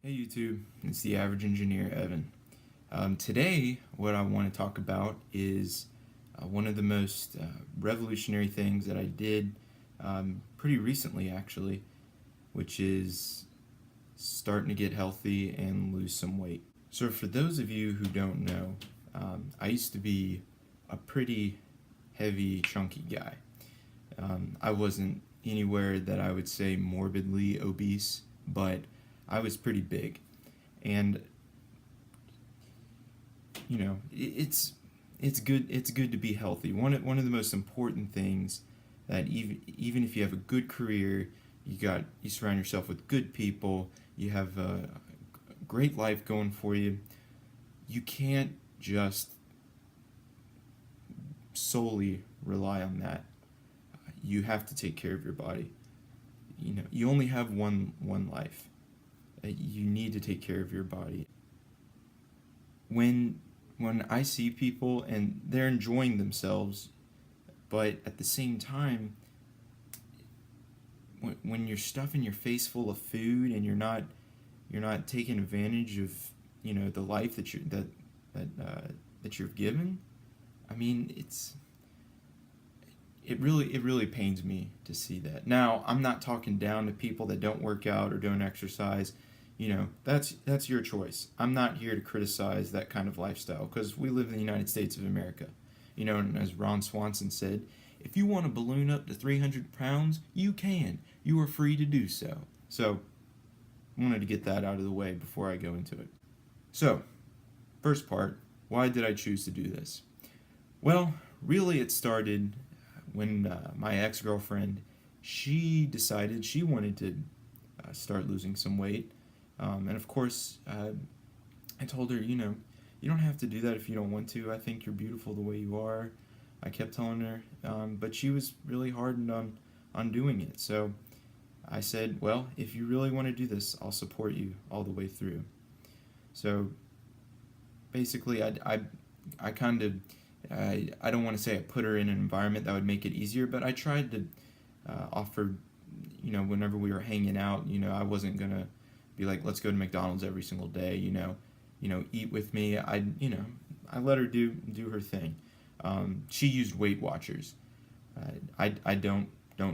Hey YouTube, it's the Average Engineer Evan. Today, what I want to talk about is one of the most revolutionary things that I did pretty recently, actually, which is starting to get healthy and lose some weight. So, for those of you who don't know, I used to be a pretty heavy, chunky guy. I wasn't anywhere that I would say morbidly obese, but I was pretty big. And it's good to be healthy. One of the most important things that even if you have a good career, you surround yourself with good people, you have a great life going for you. You can't just solely rely on that. You have to take care of your body. You only have one life. You need to take care of your body. When when I see people and they're enjoying themselves, but at the same time, when you're stuffing your face full of food and you're not taking advantage of the life that you're given. I mean, it really pains me to see that. Now, I'm not talking down to people that don't work out or don't exercise. That's your choice. I'm not here to criticize that kind of lifestyle because we live in the United States of America. And as Ron Swanson said, if you want to balloon up to 300 pounds, you can. You are free to do so. So, I wanted to get that out of the way before I go into it. So, first part, why did I choose to do this? Well, really it started when my ex-girlfriend, she decided she wanted to start losing some weight. And of course, I told her, you don't have to do that if you don't want to. I think you're beautiful the way you are. I kept telling her, but she was really hardened on doing it. So I said, well, if you really want to do this, I'll support you all the way through. So basically, I kind of, I don't want to say I put her in an environment that would make it easier, but I tried to offer, whenever we were hanging out, I wasn't going to be like, let's go to McDonald's every single day, eat with me. I let her do her thing. She used Weight Watchers. I don't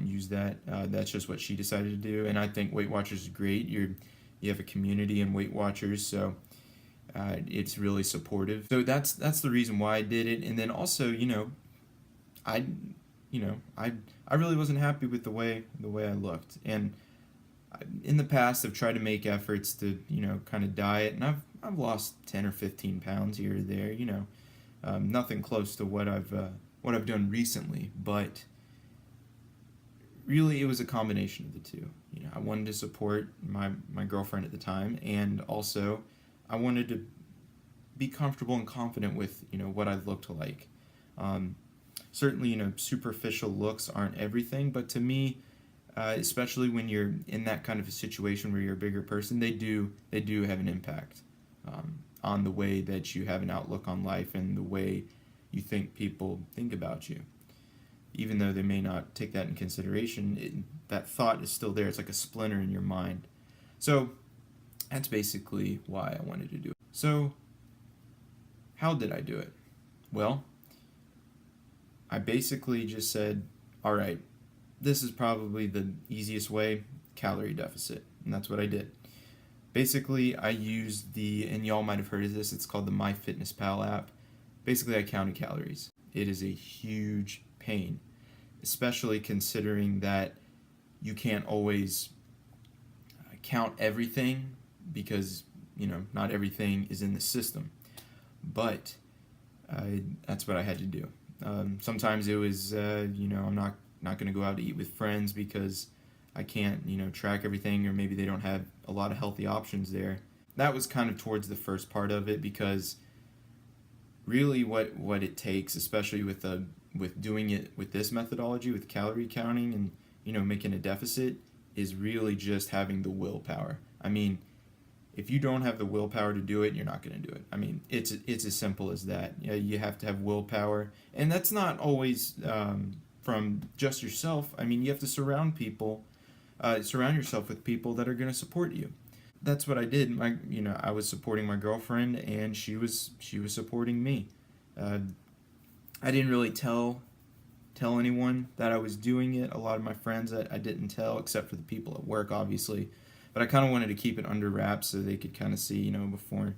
use that. That's just what she decided to do, and I think Weight Watchers is great. You have a community in Weight Watchers, so it's really supportive. So that's the reason why I did it, and then also, I you know I really wasn't happy with the way I looked, and in the past I've tried to make efforts to kind of diet, and I've lost 10 or 15 pounds here or there. Nothing close to what I've done recently, but really it was a combination of the two. I wanted to support my girlfriend at the time, and also I wanted to be comfortable and confident with what I looked like. Certainly, superficial looks aren't everything, but to me, especially when you're in that kind of a situation where you're a bigger person, they do have an impact on the way that you have an outlook on life and the way you think people think about you. Even though they may not take that in consideration, that thought is still there. It's like a splinter in your mind. So that's basically why I wanted to do it. So how did I do it? Well, I basically just said, all right, this is probably the easiest way, calorie deficit. And that's what I did. Basically, I used and y'all might have heard of this, it's called the MyFitnessPal app. Basically, I counted calories. It is a huge pain, especially considering that you can't always count everything because, not everything is in the system. But that's what I had to do. Sometimes it was, I'm not going to go out to eat with friends because I can't, track everything, or maybe they don't have a lot of healthy options there. That was kind of towards the first part of it, because really what it takes, especially with doing it with this methodology, with calorie counting and making a deficit, is really just having the willpower. I mean, if you don't have the willpower to do it, you're not going to do it. I mean, it's as simple as that. You have to have willpower, and that's not always from just yourself. I mean, you have to surround yourself with people that are going to support you. that's what I did. I was supporting my girlfriend, and she was supporting me. Uh, I didn't really tell anyone that I was doing it. A lot of my friends I didn't tell, except for the people at work, obviously. But I kind of wanted to keep it under wraps so they could kind of see, before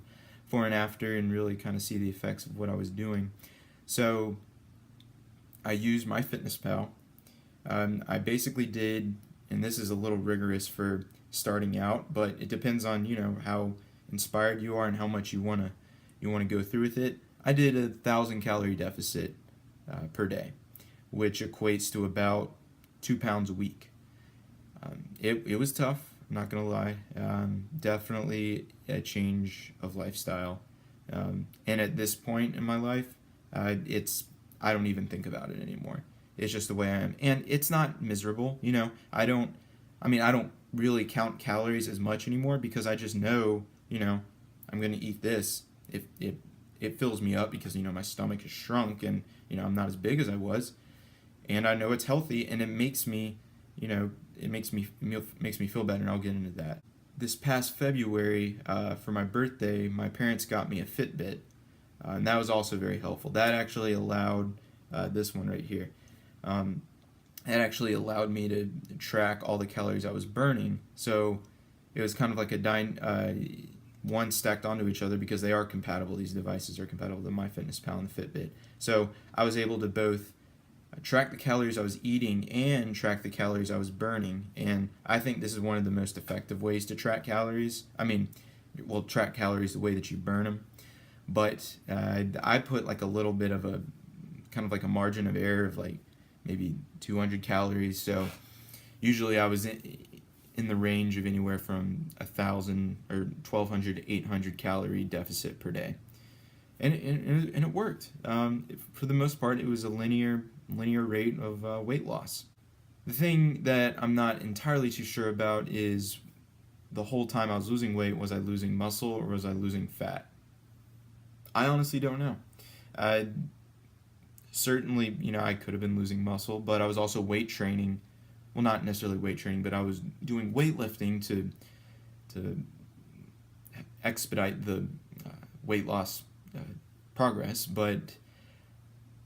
and after, and really kind of see the effects of what I was doing. So I used MyFitnessPal. I basically did, and this is a little rigorous for starting out, but it depends on how inspired you are and how much you want to go through with it. I did 1,000 calorie deficit per day, which equates to about 2 pounds a week. It was tough. I'm not gonna lie. Definitely a change of lifestyle. And at this point in my life, I don't even think about it anymore. It's just the way I am, and it's not miserable. I don't really count calories as much anymore because I just know, I'm gonna eat this. If it fills me up because my stomach is shrunk and I'm not as big as I was, and I know it's healthy, and it makes me, makes me feel better, and I'll get into that. This past February, for my birthday, my parents got me a Fitbit, and that was also very helpful. That actually allowed this one right here. That actually allowed me to track all the calories I was burning. So it was kind of like one stacked onto each other because they are compatible. These devices are compatible, the MyFitnessPal and the Fitbit. So I was able to both track the calories I was eating and track the calories I was burning. And I think this is one of the most effective ways to track calories. Track calories the way that you burn them. But I put like a little bit of a kind of like a margin of error of like maybe 200 calories. So usually I was in the range of anywhere from 1,000 or 1,200 to 800 calorie deficit per day, and it worked. For the most part, it was a linear rate of weight loss. The thing that I'm not entirely too sure about is the whole time I was losing weight, was I losing muscle or was I losing fat? I honestly don't know. Certainly, I could have been losing muscle, but I was also weight training. Well, not necessarily weight training, but I was doing weightlifting to expedite the weight loss progress. But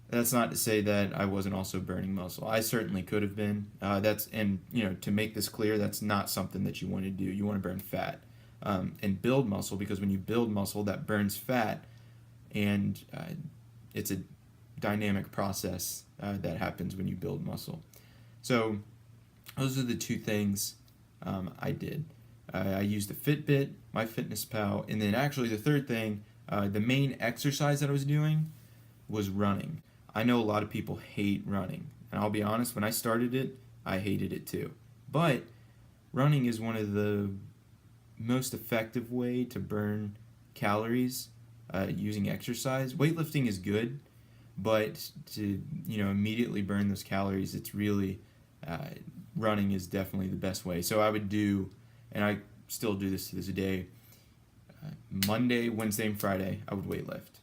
that's not to say that I wasn't also burning muscle. I certainly could have been. To make this clear, that's not something that you want to do. You want to burn fat and build muscle, because when you build muscle, that burns fat, and it's a dynamic process that happens when you build muscle. So those are the two things I did. I used the Fitbit, MyFitnessPal, and then actually the third thing, the main exercise that I was doing was running. I know a lot of people hate running, and I'll be honest, when I started it, I hated it too. But running is one of the most effective way to burn calories using exercise. Weightlifting is good, but to immediately burn those calories, it's really running is definitely the best way. So I would do, and I still do this to this day, Monday, Wednesday, and Friday I would weightlift.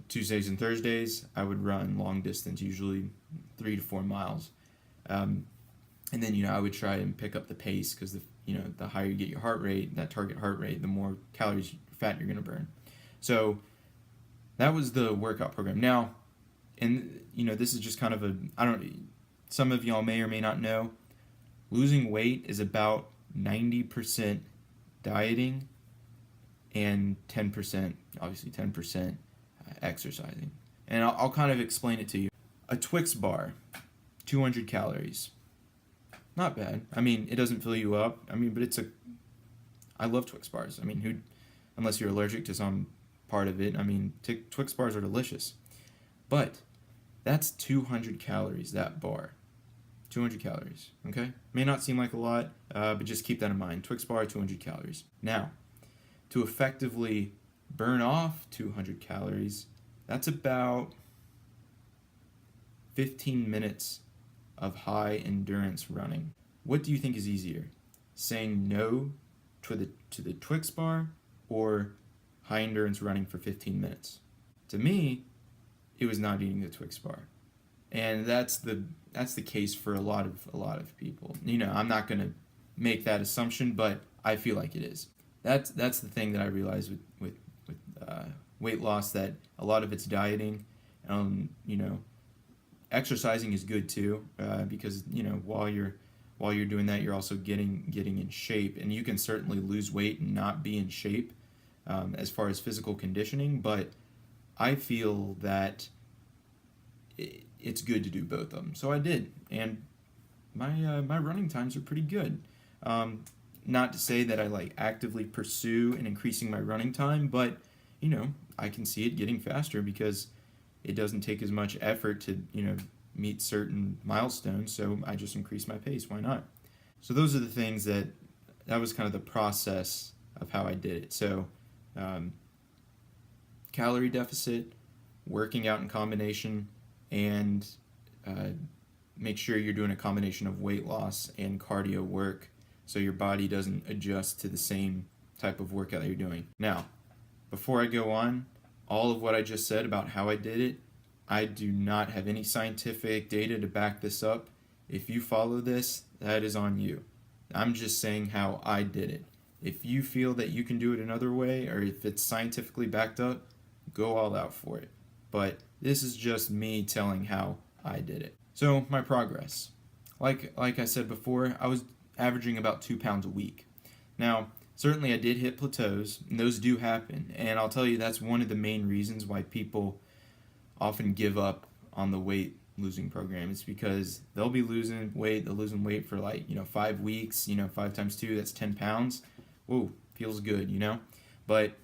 Tuesdays and Thursdays I would run long distance, usually 3 to 4 miles, and then I would try and pick up the pace, because the higher you get your heart rate, that target heart rate, the more calories, fat you're going to burn. So that was the workout program. Now, and this is just kind of some of y'all may or may not know, losing weight is about 90% dieting and 10%, obviously 10% exercising. And I'll kind of explain it to you. A Twix bar, 200 calories. Not bad. It doesn't fill you up. But I love Twix bars. Unless you're allergic to some part of it, Twix bars are delicious. But that's 200 calories, that bar. 200 calories, okay? May not seem like a lot, but just keep that in mind. Twix bar, 200 calories. Now, to effectively burn off 200 calories, that's about 15 minutes of high endurance running. What do you think is easier? Saying no to the Twix bar, or high endurance running for 15 minutes? To me, it was not eating the Twix bar. And that's the case for a lot of people. I'm not going to make that assumption, but I feel like it is. That's the thing that I realized with weight loss, that a lot of it's dieting. You know, exercising is good too, because you know while you're doing that, you're also getting in shape, and you can certainly lose weight and not be in shape, as far as physical conditioning. But I feel that it's good to do both of them, so I did, and my running times are pretty good. Not to say that I like actively pursue and increasing my running time, but you know I can see it getting faster because it doesn't take as much effort to meet certain milestones. So I just increase my pace. Why not? So those are the things that was kind of the process of how I did it. So calorie deficit, working out in combination, and make sure you're doing a combination of weight loss and cardio work so your body doesn't adjust to the same type of workout that you're doing. Now, before I go on, all of what I just said about how I did it, I do not have any scientific data to back this up. If you follow this, that is on you. I'm just saying how I did it. If you feel that you can do it another way, or if it's scientifically backed up, go all out for it. But this is just me telling how I did it. So my progress. Like I said before, I was averaging about 2 pounds a week. Now, certainly I did hit plateaus, and those do happen. And I'll tell you, that's one of the main reasons why people often give up on the weight losing program. It's because they'll be losing weight, they're losing weight for 5 weeks, 5 times 2, that's 10 pounds. Whoa, feels good, But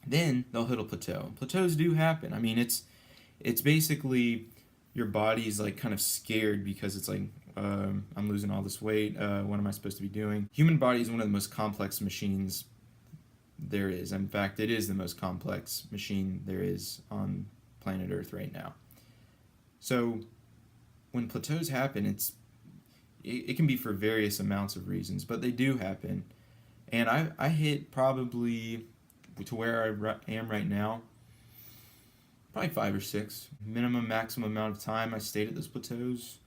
then they'll hit a plateau. Plateaus do happen. I mean, it's basically your body's like kind of scared because it's like, I'm losing all this weight. What am I supposed to be doing? Human body is one of the most complex machines there is. In fact, it is the most complex machine there is on planet Earth right now. So when plateaus happen, it can be for various amounts of reasons, but they do happen. And I hit probably to where I am right now, probably 5 or 6 minimum maximum amount of time I stayed at those plateaus.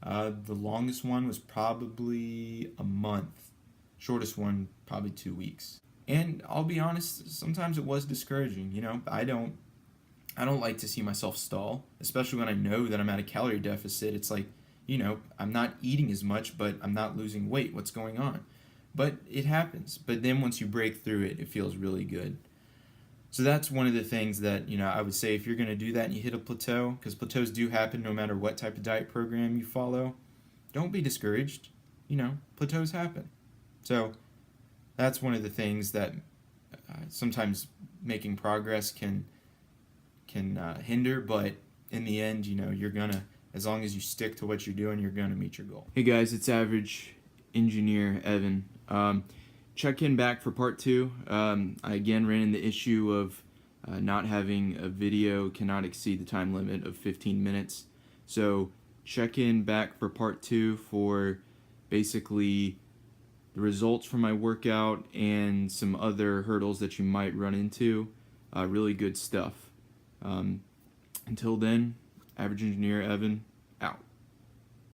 The longest one was probably a month. Shortest one probably 2 weeks. And I'll be honest, sometimes it was discouraging. I don't like to see myself stall, especially when I know that I'm at a calorie deficit. It's like, I'm not eating as much, but I'm not losing weight. What's going on? But it happens. But then once you break through it, it feels really good. So that's one of the things that, I would say, if you're going to do that and you hit a plateau, because plateaus do happen no matter what type of diet program you follow, don't be discouraged. Plateaus happen. So that's one of the things that sometimes making progress can hinder, but in the end, you're gonna, as long as you stick to what you're doing, you're gonna meet your goal. Hey guys, it's Average Engineer Evan. Check in back for part 2. I again ran into the issue of not having a video cannot exceed the time limit of 15 minutes. So check in back for part 2 for basically the results from my workout and some other hurdles that you might run into. Really good stuff. Until then, Average Engineer Evan,